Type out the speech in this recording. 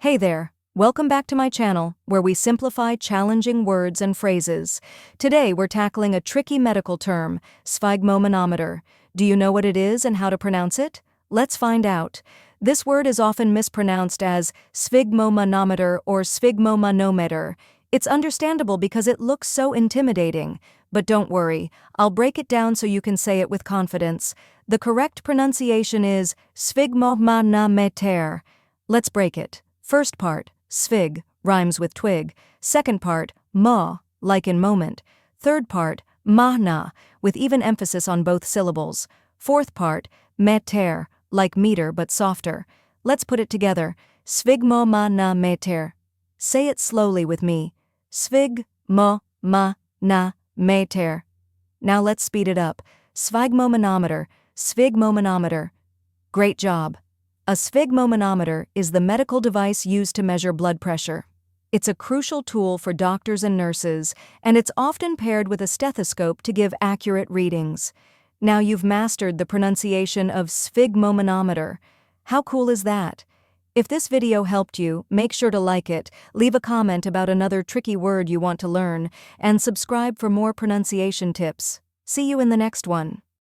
Hey there, welcome back to my channel, where we simplify challenging words and phrases. Today we're tackling a tricky medical term, sphygmomanometer. Do you know what it is and how to pronounce it? Let's find out. This word is often mispronounced as sphygmomanometer or sphygmomanometer. It's understandable because it looks so intimidating. But don't worry, I'll break it down so you can say it with confidence. The correct pronunciation is sphygmomanometer. Let's break it. First part, sphig, rhymes with twig. Second part, mo, like in moment. Third part, mahna, with even emphasis on both syllables. Fourth part, meter, like meter but softer. Let's put it together. Sphygmomanometer. Say it slowly with me. Sphygmomanometer. Now let's speed it up. Sphygmomanometer, sphygmomanometer. Great job. A sphygmomanometer is the medical device used to measure blood pressure. It's a crucial tool for doctors and nurses, and it's often paired with a stethoscope to give accurate readings. Now you've mastered the pronunciation of sphygmomanometer. How cool is that? If this video helped you, make sure to like it, leave a comment about another tricky word you want to learn, and subscribe for more pronunciation tips. See you in the next one.